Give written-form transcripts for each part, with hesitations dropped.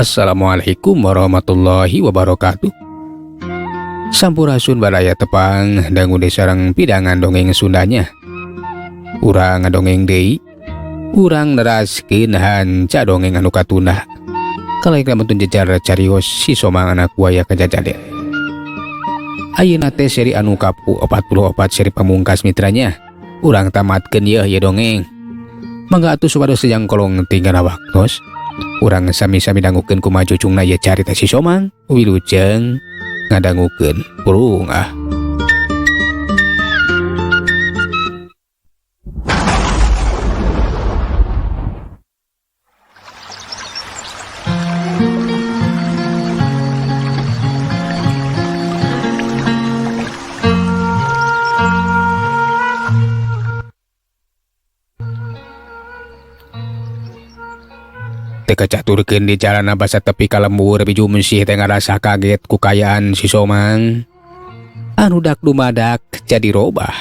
Assalamualaikum warahmatullahi wabarakatuh. Sampurasun baraya tepang dangu sareng pidangan dongeng Sundanya. Urang ngadongeng deui. Urang neraskeun hanca dongeng anu katuna. Kalaek lamun jejar carios si somang anak buaya kajajade. Ayeuna teh seri anu kapu 44 seri pamungkas mitranya. Urang tamatkeun yeuh ye dongeng. Mangga atuh supados sejang kolong tinggal waktos. Urang sami-sami dangukeun kumaha cucungna ye carita si somang wilujeng ngadangukeun burung ah. Teka caturkeun di jalan basa tepi ka lembur biju mensih teh ngarasa kaget ku kayaan si somang anu dak dumadak jadi robah.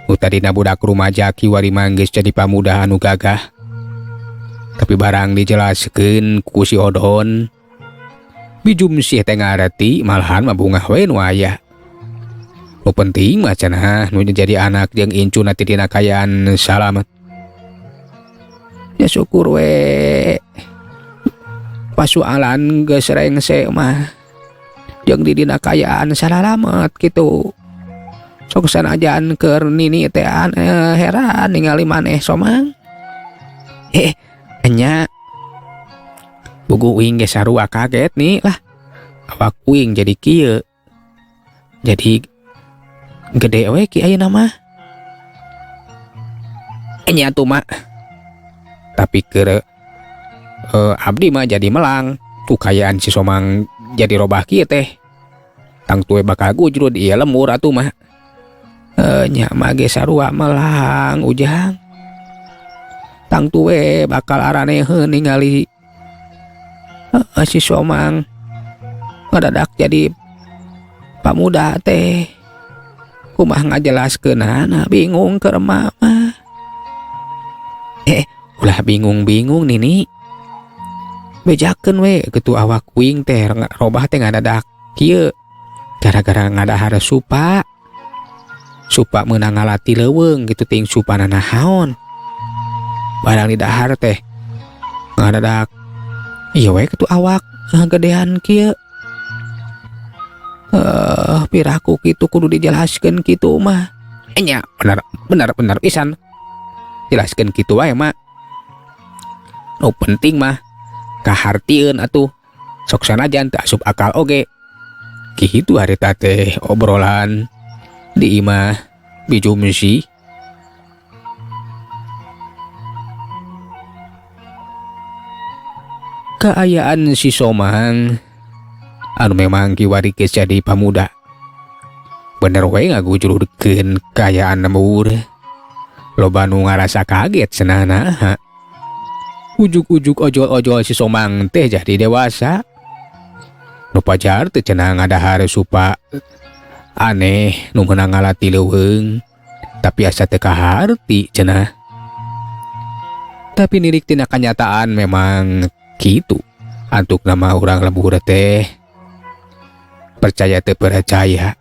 Nu tadina budak rumaja kiwari manggis jadi pamuda anu gagah. Tapi barang dijelaskeun ku si Odon biju mensih teh ngareti malahan mabungah we nu aya. Nu penting mah cenah nu jadi anak jeung incuna ti dina kayaan salamet. Ya syukur we pasualan geus rengse mah jeung di dina kayaan salalamet kitu. Sok sanajan keur nini teh heran ningali maneh somang. Enya bugu uing ge sarua kaget nih lah. Awak uing jadi kieu. Jadi gede we ki ayeuna mah. Enya tuh mah. Tapi keur abdi mah jadi melang. Kukayaan si somang jadi robah kieu teh. Tang tue bakal gujrud ieu lemur atuh mah. Nya mah ge sarua melang ujang. Tang tue bakal araneheun ningali si somang ngadadak jadi pamuda teh. Kumaha ngajelaskeunana bingung keur mah. Ulah bingung-bingung nini. Bejakeun we kitu awak uing teh robah teh ngadadak kieu gara-gara ngadahar supa. Supa meunang ngalati leuweung kitu ting supana nahaon. Barang didahar teh ngadadak ieu we kitu awak gedean kieu. Piraku kitu kudu dijelaskeun kitu mah. Nya benar pisan. Jelaskeun kitu wae mah. Nu penting mah kahartieun atuh sok sanajan teu asup akal oge. Kitu harita teh obrolan di imah biju mesi. Kaayaan si somang anu memang kiwari geus jadi pamuda. Bener we ngagujurkeun kaayaan lembur. Loba nu ngarasa kaget cenahna. Ujuk-ujuk ojol-ojol si somang teh jadi dewasa. Nu pajar teu cenah ngadahar supa aneh nu meunang ngalati leuweung tapi asa teu kaharti cenah. Tapi nirik tina kanyataan memang kitu. Antuk nama urang lembur teh percaya teu percaya.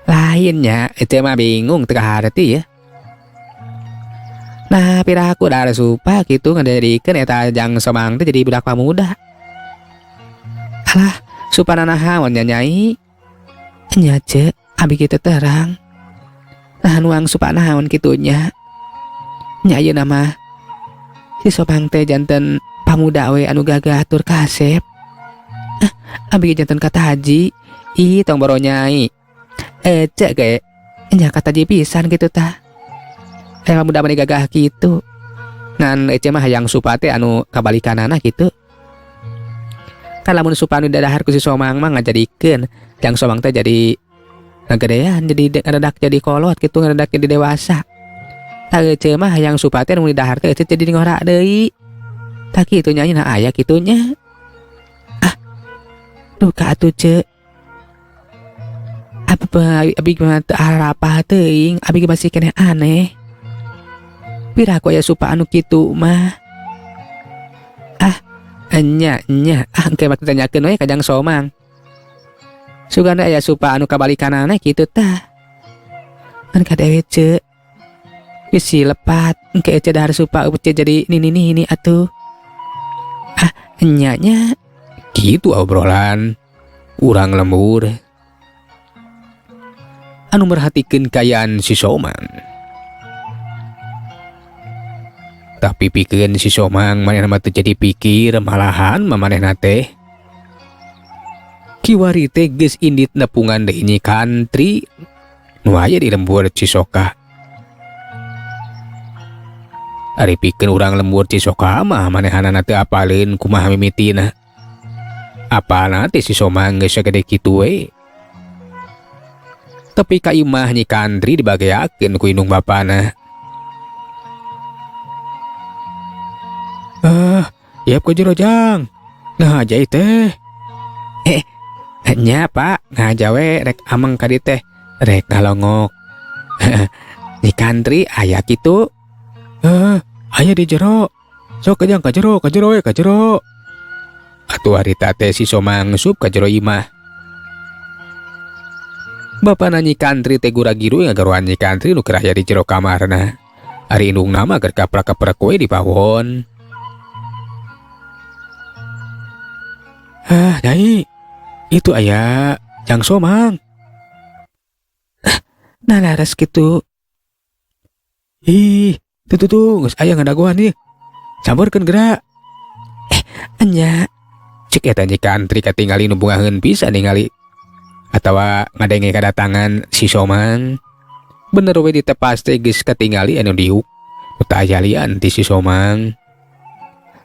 Lainnya itu mah bingung teu kaharti ya. Nah piraku dar supa gitu ngadadikeun eta jang somang teh jadi budak pamuda. Alah supana nahaon nya nyai. Nya ceuk abi kitu terang. Nah nuang supa nahaon kitu nya. Nya ayeuna mah si somang teh janten pamuda we anu gagah tur kasep. Abi janten kata haji. Ih tong boro nyai. Cek ge nya kata ji pisan kitu tah. Muda meni gagah kitu. Ngan ece mah hayang supa teh anu kabalikanana kitu. Kan lamun supa anu dadahar ku si somang mah ngajadikeun jang somang teh jadi ngagedean jadi ngadadak jadi kolot kitu ngadadak jadi dewasa. Tah ece mah hayang supa teh anu didahar teh ece jadi ngora deui. Tah kitu nya na aya kitu nya. Duh ka atuh ceuk. Abi mah teu arapa teuing, abi masih keneh aneh. Piraku aya supa anu kitu mah. nya angke mak ditanyakeun we ka Jang Somang. Sugana aya supa anu kabalikanana kitu tah. Kan kadewe ce. Bisi lepat engke ce dahar supa ce jadi ini atuh. Nya Gitu obrolan urang lembur. Anu merhatikeun kayaan si Somang. Tapi pikeun si Somang manehna mah teu jadi pikir, malahan mamanehna teh kiwari teh geus indit nepungan deui nyi Kantri nu aya di lembur Cisoka. Ari pikeun urang lembur Cisoka mah manehanana teu apaleun kumaha mimitina. Apalna teh si Somang geus sagede kitu we. Tapi ka imah nyi Kantri dibageakeun ku indung bapana. Yap ka jero Jang. Ngajai teh. nya Pak, ngajawe rek ameng ka dieu teh. Rek ngalongok. Nyi Kantri aya kitu. Aya di jero. Sok ka jero we ka jero. Atuh harita teh si Somang sup ka jero imah. Bapana nyi Kantri teh gura-giru ngagaruan nyi Kantri nu keur aya di jero kamarna. Ari indungna mah keur kaprak-kaprak we di pawon. Nyai, itu aya Jang Somang. Nah laras kitu. Tuh, geus aya ngadagoan ieu. Sambeurkeun geura. Nya Cek eta nyi Kantri katingali nu bungaheun pisan ningali atawa ngadenge kadatangan si Somang. Bener we ditepas teh geus katingali anu diuk. Nu teu aya lian ti si Somang.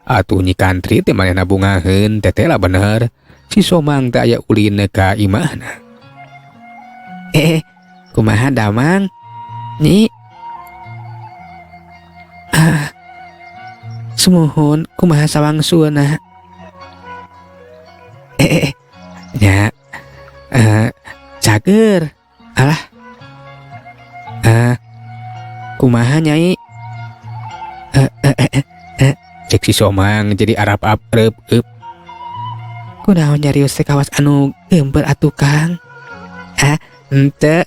Atuh nyi Kantri teh manehna bungaheun teteh lah bener. Si Somang teh aya ulin ka imahna. Kumaha damang? Nyi. Sumuhun kumaha sawangsulna? Nya Cager. Alah. Kumaha Nyai? Cek si Somang jadi arap-aprep. Kunaon nyarios teh kawas anu geumpeur atuh Kang? Ente.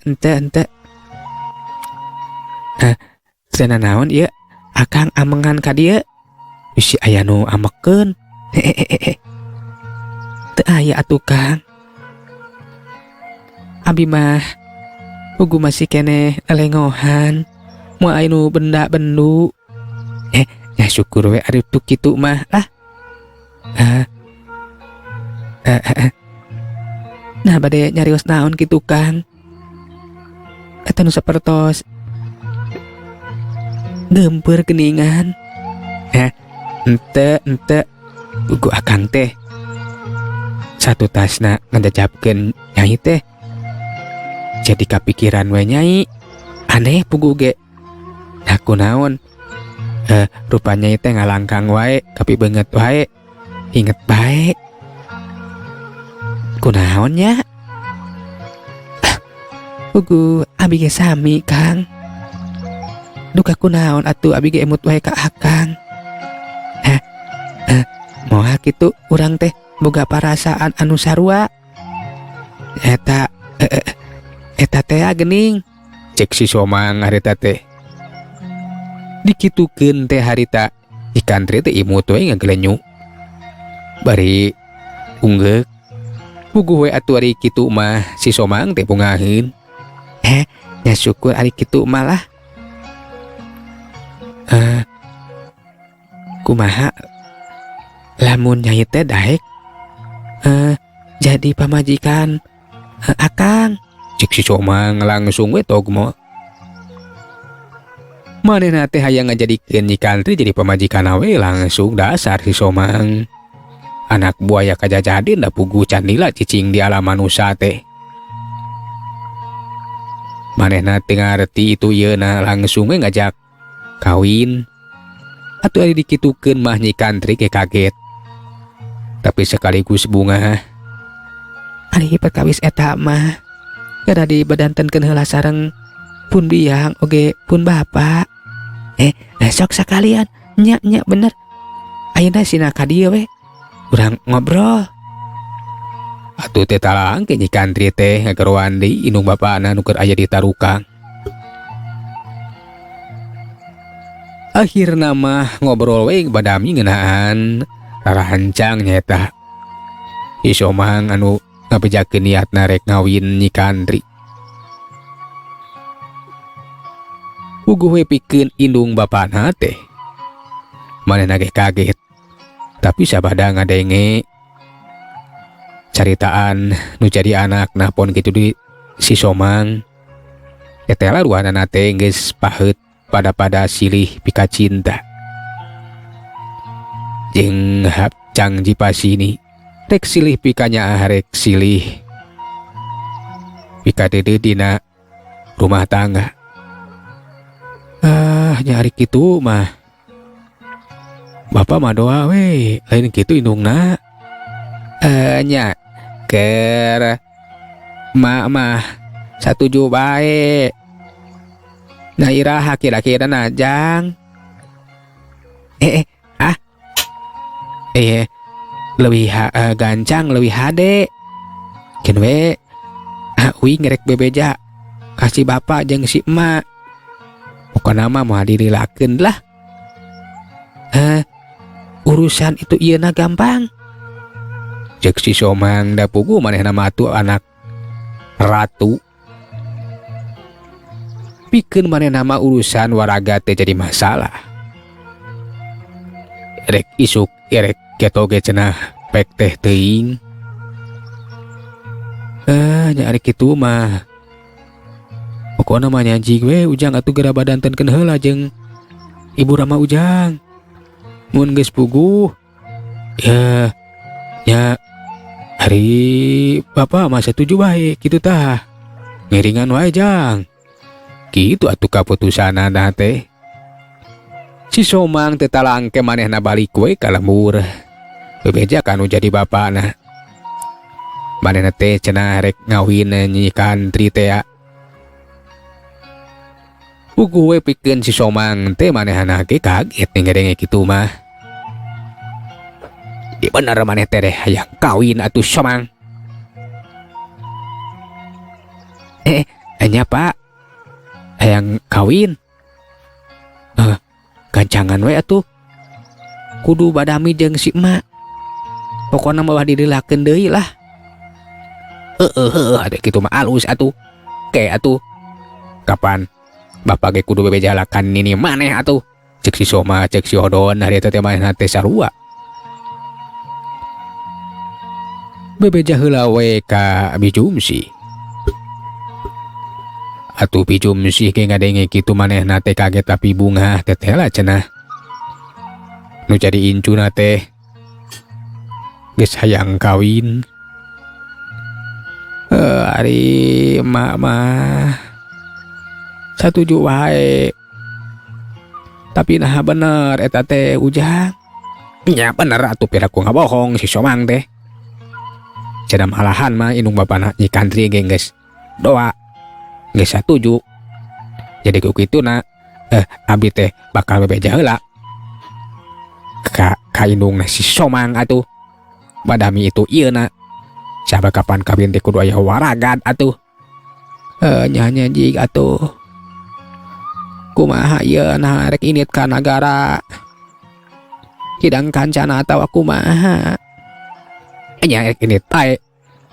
Cenah naon ieu? Akang amengan ka dieu. Bisi aya nu amekeun. Teu aya atuh Kang. Abi mah pugu masih keneh lelengohan. Moal aya nu benda-bendu. Ya syukur we ari tuh kitu mah lah. Nah bade nyarios naon kitu Kang? Eta nu sapertos geumpeur geuningan. Ente pugu akang teh satu tasna ngandajapkeun Nyai teh. Jadi kapikiran we Nyai. Aneh pugu ge. Nah kunaon? Rupanya teh ngalangkang wae, tapi banget wae. Inget bae. Kunaon nya? Pugu abi ge sami Kang. Duka kunaon atuh abi ge emut wae ka akang. Moal kitu urang teh boga parasaan anu sarua. Eta teh geuning. Cek si Somang harita teh. Dikitukeun teh harita si Kantri teh imut we ngagelenyuk. Bari unggeuk puguh we atuh ari kitu mah si Somang teh bungaheun. Ya syukur ari kitu mah lah. Kumaha lamun Nyai teh daek jadi pamajikan akang. Cek si Somang langsung we togmo. Manehna teh hayang ngajadikeun nyi Kantri jadi pamajikan we langsung dasar si Somang. Anak buaya kajajadin da pugu candila cicing di alam manusia teh. Manehna teu ngarti itu yeuna langsung we ngajak kawin. Atuh ari dikitukeun mah nyi Kantri ge kaget. Tapi sekaligus bunga. Ari perkawis eta mah kada dibedantenkeun heula sareng pun biang oge pun bapak. Sok sakalian nya bener. Ayeuna sina ka dieu we. urang ngobrol. Atuh teh talangke Nyi Kantri teh ngageroan deui indung bapana nu keur aya di tarukang. Akhirna mah ngobrol we badami ngeunaan rarahancang nyaeta si Somang anu ngabejakeun niatna rek ngawin Nyi Kantri. Puguh we pikeun indung bapana teh manehna ge kaget, tapi sabada ngadenge caritaan nu jadi anakna pon kitu di si Somang. Etela ruanana teh geus paheut pada silih pika cinta. Jeung Hapcang Jipasini rek silih pikanya rek silih pika dede dina rumah tangga. Nyari kitu mah Bapak mah doa we, lain kitu indungna. Nya ker mak mah satuju bae. Nah iraha kira-kira najang. Lebih gancang lebih hade. Ken we uing ngerek bebeja kasih bapak jeung si emak. Pokona mah moal dirilakeun lah. Urusan itu ieuna gampang. Cek si Somang da puguh manehna mah atuh anak ratu. Pikeun manehna mah urusan waraga teh jadi masalah. Rek isuk erek ketoge cenah pek teh teuing. Nyari kitu mah pokona mah nyanjing we Ujang atuh geura badantenkeun heula jeung Ibu Rama Ujang. Mun geus puguh ya hari bapak mah setuju bae kitu tah. Ngiringan wae Jang. Kitu atuh kaputusanna teh. Si Somang teh talangke manehna balik we ka lembur. Bebeja kanu jadi bapana. Manehna teh cenah rek ngawin Nyi Kantri teh. Puguh we pikeun si Somang teh manehna ge kaget ninggadenge kitu mah. Di bener maneh teh deh hayang kawin atuh Somang. Nya Pak hayang kawin. Gancangan we atuh. Kudu badami jeung si emak. Pokona mah dirilakeun deui lah. Ade kitu mah alus atuh. Ke atuh. Kapan bapak ge kudu bebejalakan nini maneh atuh. Cek si Soma, cek si Odon, hari eta teh manehna teh sarua. Bebeja heula we ka Bijumsi. Atuh Bijumsi ge ngadenge kitu manehna teh kaget tapi bunga tetela cenah. Nu jadi incuna teh geus hayang kawin. Ari emak mah satuju wae. Tapi nah bener eta teh Ujang. Nya bener atuh piraku ngabohong si Somang teh. Cenah malahan mah indung bapana Nyi Kantri ge geus doa. Geus satuju. Jadi ku kituna abdi teh bakal bebeja heula ka indungna si Somang atuh. Badami itu ieuna. Sabab kapan kawin teh kudu aya waragan atuh. Nya jig atuh. Kumaha ieu nah rek init ka nagara Kidang Kancana atawa kumaha. Nya rek init tae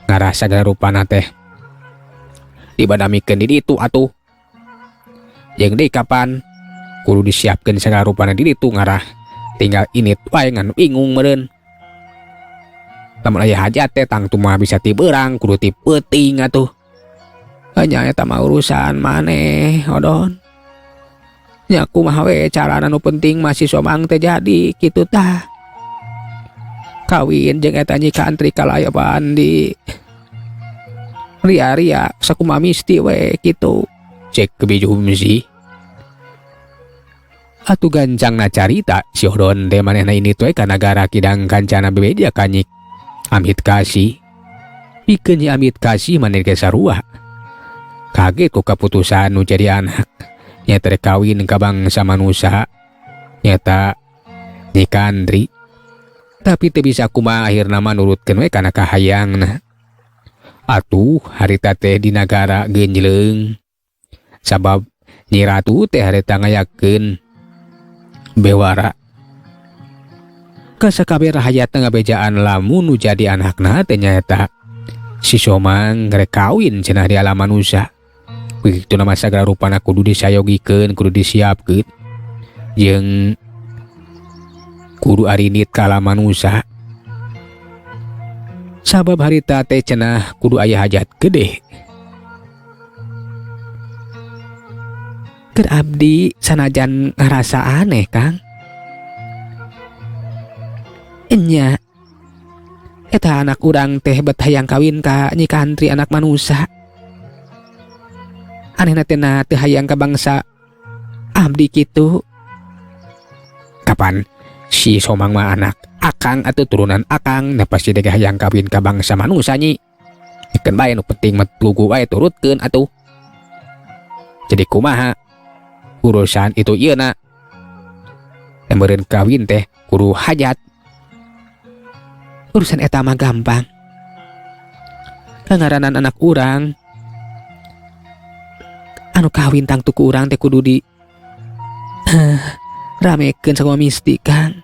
ngarasa segala rupana teh dibadamikeun di ditu atuh. Jeung deui kapan kudu disiapkeun segala rupana di ditu ngarah tinggal init wae ngan bingung meureun. Lamun aya hajat teh tang tu mah bisa ti beurang kudu ti peuting atuh. Nya eta mah urusan maneh Odon. Nya kumaha we carana nu penting masih Somang teh jadi kitu tah. Kawin jeung eta Nyi Kantri kalayaban di ria-ria sakumaha misti we kitu. Cek ke Bijumsi. Atuh gancangna carita si Odon teh manehna ini teh ka nagara Kidang Kancana bebeja ka Nyi Amit Kasih. Pikeun Nyi Amit Kasih maneh ge sarua. Kaget ku kaputusan nu jadi anak. Nyata rek kawin ka bangsa manusia. Nyata Nyi Kantri. Tapi teu bisa kumaha akhirna mah nurutkeun we kana kahayangna. Atuh harita teh di nagara genjleung. Sabab Nyi Ratu teh harita ngayakeun bewara ka sakabeh rahayat ngabejaan lamun nu jadi anakna teh nyaeta si Somang rek kawin cenah di alam manusia. Begitu nama sagala rupana kudu disayogikeun, kudu disiapkeun jeung kudu arinit ka alam manusia. Sabab harita teh cenah kudu aya hajat gede. Keur abdi sanajan ngarasa aneh, Kang. Enya eta anak urang teh bet hayang kawin ka Nyi Kantri anak manusia. Anehna teh teu hayang ka bangsa abdi kitu. Kapan si Somang mah anak akang atau turunan akang, nah pasti dege hayang kawin ka bangsa manusia nyi. Ikeun bae nu penting mah tugu wae turutkeun atuh. Jadi kumaha urusan itu ieu na. Meureun kawin teh kudu hajat. Urusan eta mah gampang. Kangaranan anak urang anu kawin tang tuku urang teh kudu di ramekeun sakumaha misti, Kang.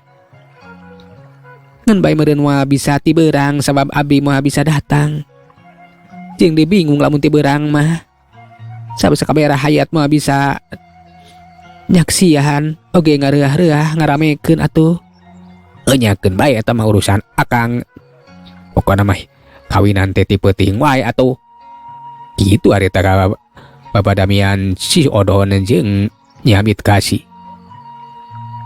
Ngan bae meureun moal bisa ti beurang sabab abdi moal bisa datang. Jeung di bingung lamun ti beurang mah. Sabab sakabeh rahayat moal bisa nyaksian oge ngareuah-reuah ngaramekeun atuh. Nyakeun bae eta mah urusan akang. Pokona mah kawinan teh ti peuting wae atuh. Kitu harita ka babadamian si Odon jeung Nyi Hamid Kasih.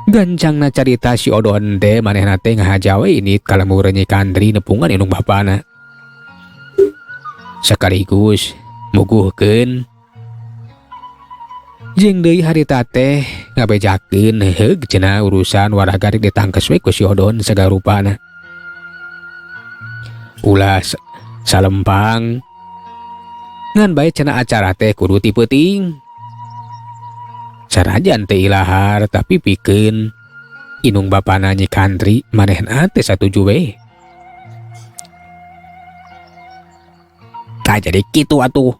Gancangna carita si Odon teh manehna teh ngahaja we ini kalemur Nyi Kantri nepungan indung bapana. Sekaligus muguhkeun jeung deui harita teh ngabejakeun heug cenah urusan waraga rek ditangkes we ku si Odon sagala rupana. Ulah salempang ngan bae cenah acara teh kudu ti peuting. Sarajan teh ilahar tapi pikeun inung bapana Nyi Kantri manehna teh satuju we. Tah jadi kitu atuh.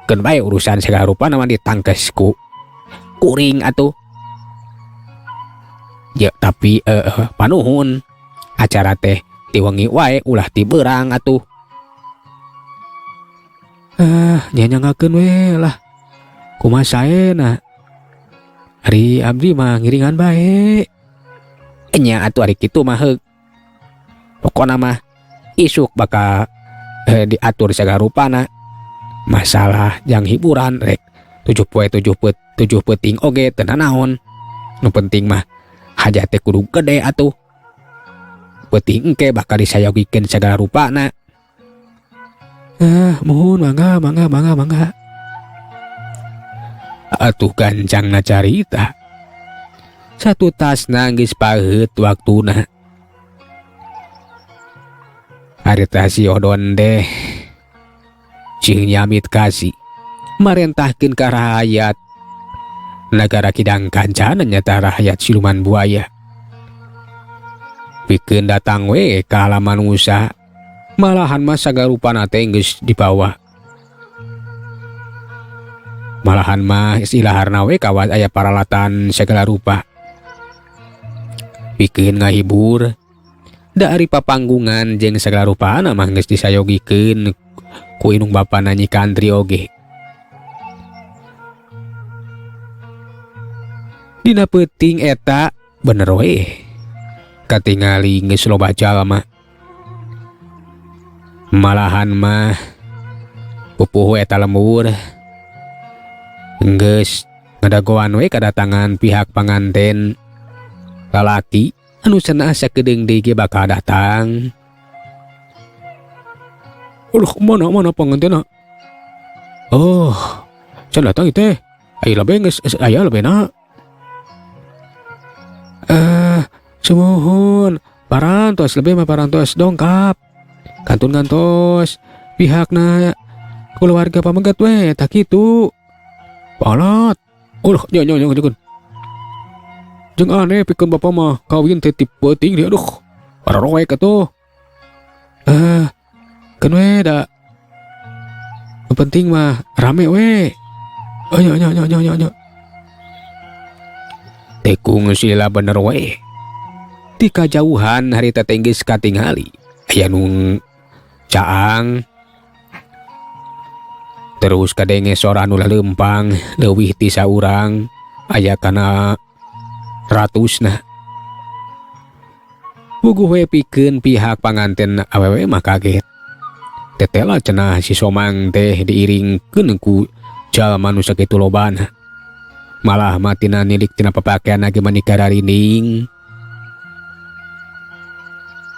Keun bae urusan sagala rupana mah ditangkes ku kuring atuh. Ya tapi panuhun acara teh ti wengi wae ulah ti beurang atuh. Nyanyangakeun we lah. Kumaha saena? Ari abdi mah ngiringan bae. Enya atuh ari kitu mah heug. Pokona mah isuk bakal diatur sagala rupana. Masalah jang hiburan rek 7 peuting oge teu naon. Nu penting mah hajat teh kudu gede atuh. Peuting engke bakal disayogikeun sagala rupana. Mohon mangga. Atuh gancangna carita. Satu tasna geus paheut waktuna. Harita si Odon teh jeung Nyi Hamid Kasih marentahkeun ka rakyat nagara Kidang Kancana nyata rakyat siluman buaya. Pikeun datang we ka alam manusia. Malahan mah sagala rupana teh geus dibawa. Malahan mah ilaharna we kawat aya paralatan segala rupa. Pikeun ngahibur da ari papanggungan jeung segala rupana mah geus disayogikeun ku inung bapana Nyi Kantri oge. Dina peuting eta bener we katingali geus loba jalma. Malahan mah pupuh eta lembur geus ngadagoan we kedatangan pihak panganten lalaki anu cenah sakedeung deui ge bakal datang. Mana pangantena? Oh, can datang teh. Aya lebih geus aya lebena. Sumuhun, parantos lebih mah parantos dongkap. Kantun kantos pihakna keluarga pamenggat we tak kitu. Palat. Jangan. Jeung aneh pikeun bapa mah kawin teh ti peuting dia aduh. Orowe ke tuh. Kan we da. Yang penting mah rame we. Ayo. Tekung sila bener we. Di kajauhan harita tenggis katingali. Aya nung caang. Terus kadenge sora anu lempang leuwih ti saurang. Aya kana ratusna. Puguh we pikeun pihak panganten awewe mah kaget. Tetela cenah si Somang teh diiringkeun ku jalma nu sakitu lobana. Malah matina nilik tina papakean ge manika rarining.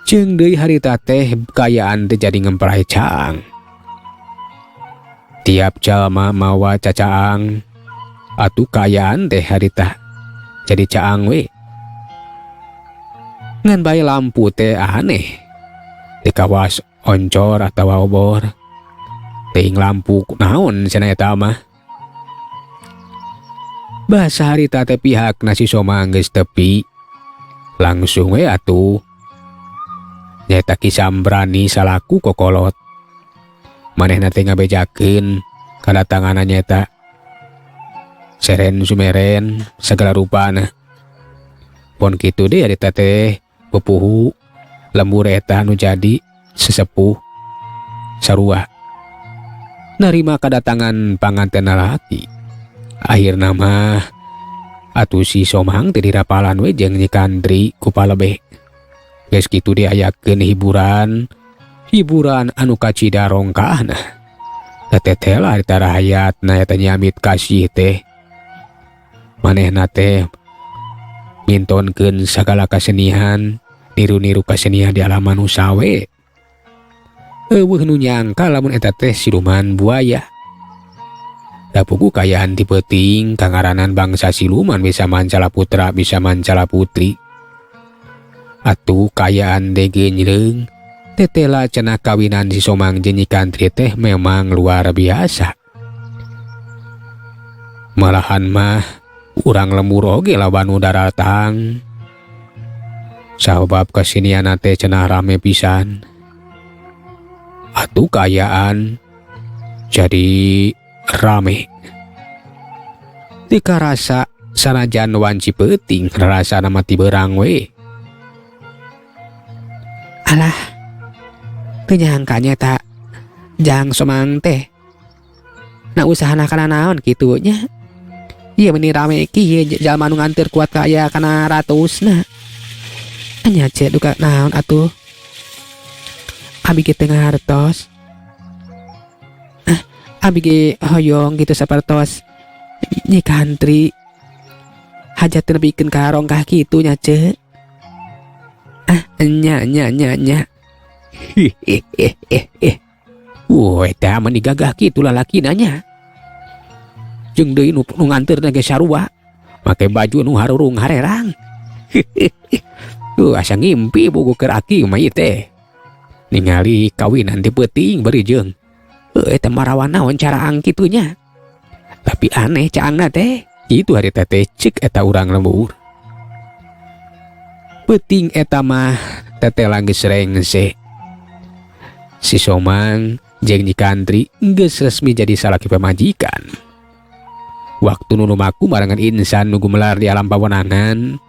Ceung deui harita teh kayaan teh jadi ngemprai caang. Tiap jalma mawa cacaang. Atuh kayaan teh harita jadi caang we. Ngan bae lampu teh aneh. Di kawas oncor atau obor. Ting lampu naon cenah eta mah. Bahasa harita teh pihak nasi Somang geus tepi. Langsung we atuh. Nyaeta Kisam berani salaku kokolot. Manehna teh ngabejakeun kadatanganna nyaeta seren sumeren segala rupana. Pon kitu deui harita teh pupuhu lembur eta nu jadi sesepuh sarua narima kadatangan panganten lalaki. Akhirna mah atuh si Somang teh dirapalan we jeung Nyi Kantri ku palebeh. Geus kitu diayakeun hiburan anu kacida rongkahna. Tetetela harita rahayatna eta nyamit kasih teh. Manehna teh mintonkeun sagala kasenian, niru-niru kasenian di alam manusia we. Eueuh nu nyangka lamun eta teh siluman buaya. Da pugu kayaan ti peuting kangaranan bangsa siluman bisa mancala putra bisa mancala putri. Atuh kayaan degeunyeung tetela cenah kawinan si Somang jeung Nyi Kantri teh memang luar biasa. Malahan mah urang lembur oge lawan nu daratang. Sabab kasenian teh cenah rame pisan. Atuh kayaan jadi rame. Tika rasa sanajan wanci peuting rasa nama ti beurang we. Alah. Teu nyangkanya tak Jang Somang teh. Na usahana kana naon kitu nya. Ieu meni rame kieu jalma nu nganteur kuat ka aya kana ratusna. Anya cek duka naon atuh. Abi ge teu ngartos. Abi ge hoyong gitu sapertos Nyi Kantri hajat nebikeun ka rongkah kitu nya ceuk. Nya. Eta mah digagah kitu lalakina nya. Jeung deui nu nganteurna ge sarua make baju nu harurung harerang. Asa ngimpi buku keur aki mah ieu teh. Ningali kawinan ti peuting bari jeung. Eta marawan naon caraang kitu nya. Tapi aneh caangna teh. Kitu harita teh ceuk eta urang lembur. Peuting eta mah tetela geus rengse. Si Somang jeung Nyi Kantri geus resmi jadi salaki pamajikan. Waktu nu lumaku marangan insan nu gumelar di alam pawenangan.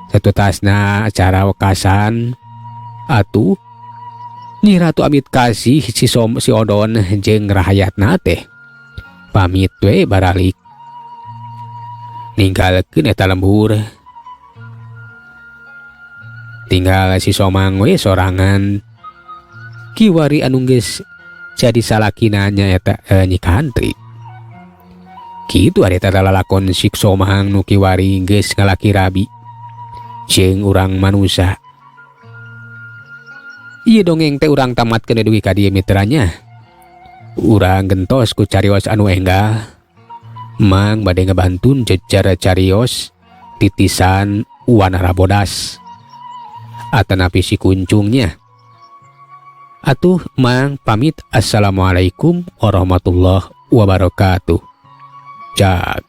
Satutasna acara wekasan. Atuh Nyi Ratu amit kasih si Odon jeung rahayatna teh pamit we baralik. Ninggalkeun eta lembur. Tinggal si Somang we sorangan. Kiwari anu geus jadi salakina nyaeta Nyi Kantri. Kitu harita lalakon si Somang nu kiwari geus ngalaki rabi jeung urang manusia. Ieu dongeng teh urang tamatkeun dugi ka dieu mitranya. Urang gentos ku carios anu enggal. Mang bade ngabantun jejar carios titisan Wanara Bodas. Atanapi si kuncungnya. Atuh mang pamit. Assalamualaikum warahmatullahi wabarakatuh. Jak.